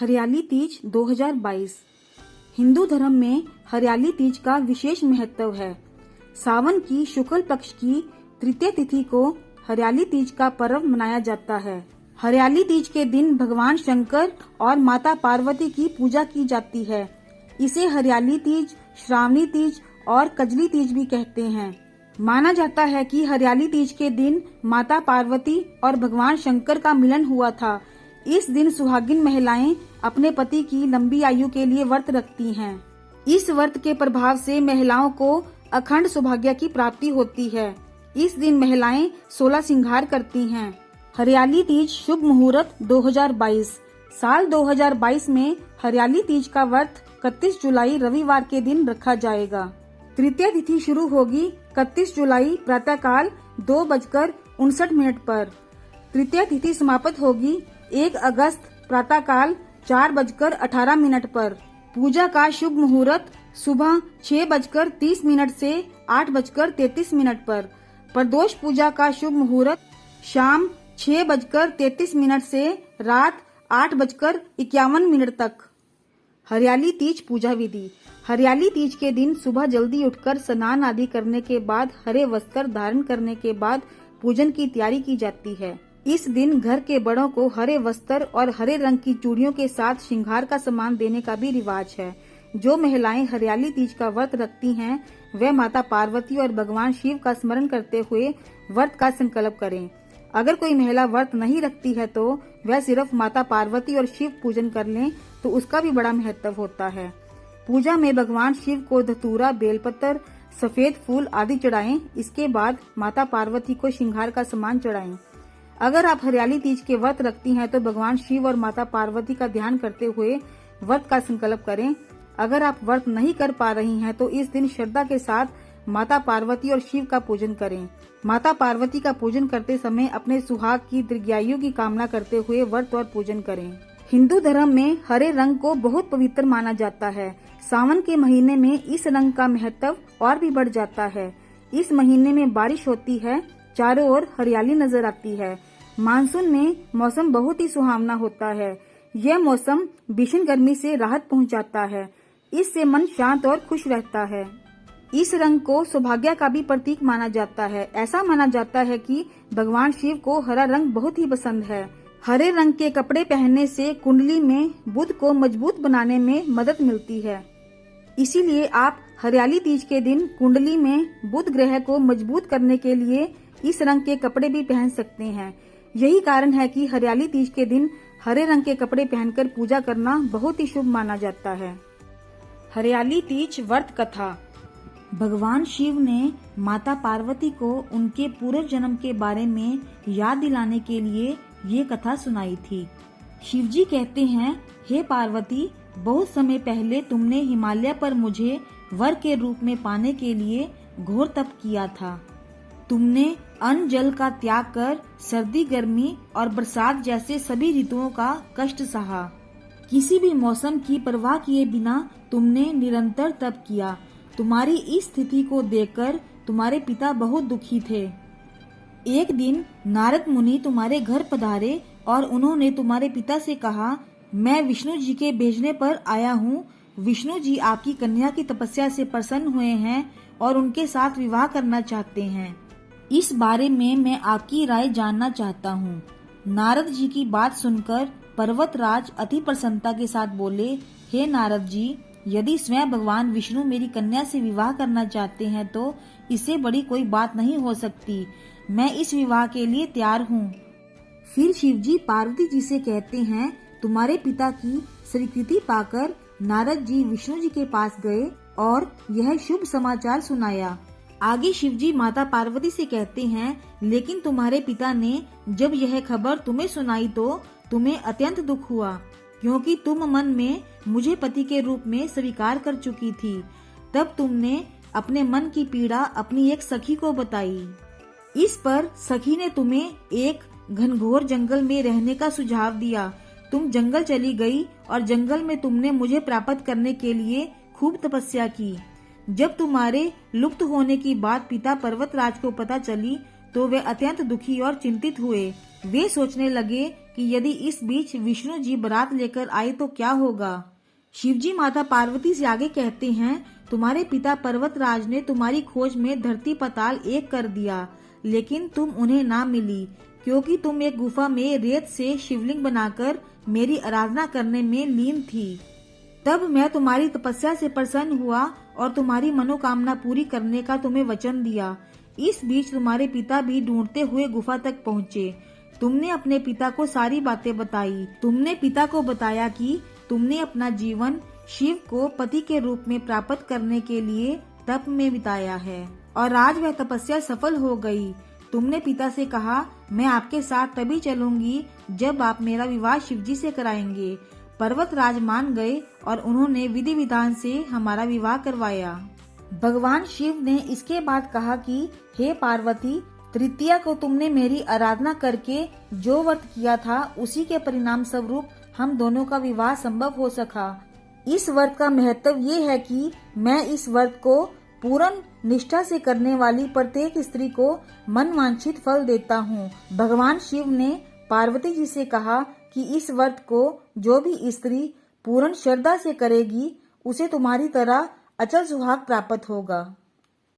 हरियाली तीज 2022। हिंदू धर्म में हरियाली तीज का विशेष महत्व है। सावन की शुक्ल पक्ष की तृतीय तिथि को हरियाली तीज का पर्व मनाया जाता है। हरियाली तीज के दिन भगवान शंकर और माता पार्वती की पूजा की जाती है। इसे हरियाली तीज, श्रावणी तीज और कजली तीज भी कहते हैं। माना जाता है कि हरियाली तीज के दिन माता पार्वती और भगवान शंकर का मिलन हुआ था। इस दिन सुहागिन महिलाएं अपने पति की लंबी आयु के लिए व्रत रखती हैं। इस व्रत के प्रभाव से महिलाओं को अखंड सौभाग्य की प्राप्ति होती है। इस दिन महिलाएं 16 श्रृंगार करती हैं। हरियाली तीज शुभ मुहूर्त 2022। साल 2022 में हरियाली तीज का व्रत 31 जुलाई रविवार के दिन रखा जाएगा। तृतीय तिथि शुरू होगी 31 जुलाई प्रातःकाल 2:59 पर। तृतीय तिथि समाप्त होगी 1 अगस्त प्रातःकाल 4:18 पर। पूजा का शुभ मुहूर्त सुबह 6:30 से 8:33 पर। प्रदोष पूजा का शुभ मुहूर्त शाम 6:33 से रात 8:51 तक। हरियाली तीज पूजा विधि। हरियाली तीज के दिन सुबह जल्दी उठकर स्नान आदि करने के बाद हरे वस्त्र धारण करने के बाद पूजन की तैयारी की जाती है। इस दिन घर के बड़ों को हरे वस्त्र और हरे रंग की चूड़ियों के साथ श्रृंगार का सामान देने का भी रिवाज है। जो महिलाएं हरियाली तीज का व्रत रखती हैं, वे माता पार्वती और भगवान शिव का स्मरण करते हुए व्रत का संकल्प करें। अगर कोई महिला व्रत नहीं रखती है तो वह सिर्फ माता पार्वती और शिव पूजन कर लें तो उसका भी बड़ा महत्व होता है। पूजा में भगवान शिव को धतूरा, बेलपत्र, सफेद फूल आदि चढ़ाएं। इसके बाद माता पार्वती को श्रृंगार का सामान चढ़ाएं। अगर आप हरियाली तीज के व्रत रखती हैं तो भगवान शिव और माता पार्वती का ध्यान करते हुए व्रत का संकल्प करें। अगर आप व्रत नहीं कर पा रही हैं तो इस दिन श्रद्धा के साथ माता पार्वती और शिव का पूजन करें। माता पार्वती का पूजन करते समय अपने सुहाग की दीर्घायु की कामना करते हुए व्रत और पूजन करें। हिंदू धर्म में हरे रंग को बहुत पवित्र माना जाता है। सावन के महीने में इस रंग का महत्व और भी बढ़ जाता है। इस महीने में बारिश होती है, चारों ओर हरियाली नजर आती है। मानसून में मौसम बहुत ही सुहावना होता है। यह मौसम भीषण गर्मी से राहत पहुंचाता है। इससे मन शांत और खुश रहता है। इस रंग को सौभाग्य का भी प्रतीक माना जाता है। ऐसा माना जाता है कि भगवान शिव को हरा रंग बहुत ही पसंद है। हरे रंग के कपड़े पहनने से कुंडली में बुध को मजबूत बनाने में मदद मिलती है। इसीलिए आप हरियाली तीज के दिन कुंडली में बुध ग्रह को मजबूत करने के लिए इस रंग के कपड़े भी पहन सकते हैं। यही कारण है कि हरियाली तीज के दिन हरे रंग के कपड़े पहनकर पूजा करना बहुत ही शुभ माना जाता है। हरियाली तीज व्रत कथा। भगवान शिव ने माता पार्वती को उनके पूर्व जन्म के बारे में याद दिलाने के लिए ये कथा सुनाई थी। शिवजी कहते हैं, हे पार्वती, बहुत समय पहले तुमने हिमालय पर मुझे वर के रूप में पाने के लिए घोर तप किया था। तुमने अन्न जल का त्याग कर सर्दी, गर्मी और बरसात जैसे सभी ऋतुओं का कष्ट सहा। किसी भी मौसम की परवाह किए बिना तुमने निरंतर तप किया। तुम्हारी इस स्थिति को देखकर तुम्हारे पिता बहुत दुखी थे। एक दिन नारद मुनि तुम्हारे घर पधारे और उन्होंने तुम्हारे पिता से कहा, मैं विष्णु जी के भेजने पर आया हूँ। विष्णु जी आपकी कन्या की तपस्या से प्रसन्न हुए हैं और उनके साथ विवाह करना चाहते हैं। इस बारे में मैं आपकी राय जानना चाहता हूँ। नारद जी की बात सुनकर पर्वतराज अति प्रसन्नता के साथ बोले, हे नारद जी, यदि स्वयं भगवान विष्णु मेरी कन्या से विवाह करना चाहते हैं तो इससे बड़ी कोई बात नहीं हो सकती। मैं इस विवाह के लिए तैयार हूँ। फिर शिवजी पार्वती जी से कहते हैं, तुम्हारे पिता की स्वीकृति पाकर नारद जी विष्णु जी के पास गए और यह शुभ समाचार सुनाया। आगे शिवजी माता पार्वती से कहते हैं, लेकिन तुम्हारे पिता ने जब यह खबर तुम्हें सुनाई तो तुम्हें अत्यंत दुख हुआ, क्योंकि तुम मन में मुझे पति के रूप में स्वीकार कर चुकी थी। तब तुमने अपने मन की पीड़ा अपनी एक सखी को बताई। इस पर सखी ने तुम्हें एक घनघोर जंगल में रहने का सुझाव दिया। तुम जंगल चली गई और जंगल में तुमने मुझे प्राप्त करने के लिए खूब तपस्या की। जब तुम्हारे लुप्त होने की बात पिता पर्वतराज को पता चली तो वे अत्यंत दुखी और चिंतित हुए। वे सोचने लगे कि कि यदि इस बीच विष्णु जी बारात लेकर आए तो क्या होगा। शिव जी माता पार्वती से आगे कहते हैं, तुम्हारे पिता पर्वतराज ने तुम्हारी खोज में धरती पताल एक कर दिया, लेकिन तुम उन्हें ना मिली, क्योंकि तुम एक गुफा में रेत से शिवलिंग बनाकर मेरी आराधना करने में लीन थी। तब मैं तुम्हारी तपस्या से प्रसन्न हुआ और तुम्हारी मनोकामना पूरी करने का तुम्हें वचन दिया। इस बीच तुम्हारे पिता भी ढूंढते हुए गुफा तक पहुँचे। तुमने अपने पिता को सारी बातें बताई। तुमने पिता को बताया कि तुमने अपना जीवन शिव को पति के रूप में प्राप्त करने के लिए तप में बिताया है और आज वह तपस्या सफल हो गई। तुमने पिता से कहा, मैं आपके साथ तभी चलूंगी जब आप मेरा विवाह शिवजी से कराएंगे। पर्वतराज मान गए और उन्होंने विधि विधान से हमारा विवाह करवाया। भगवान शिव ने इसके बाद कहा कि हे पार्वती, तृतीया को तुमने मेरी आराधना करके जो व्रत किया था उसी के परिणाम स्वरूप हम दोनों का विवाह संभव हो सका। इस व्रत का महत्व ये है कि मैं इस व्रत को पूर्ण निष्ठा से करने वाली प्रत्येक स्त्री को मनवांछित फल देता हूँ। भगवान शिव ने पार्वती जी से कहा कि इस व्रत को जो भी स्त्री पूर्ण श्रद्धा से करेगी उसे तुम्हारी तरह अचल सुहाग प्राप्त होगा।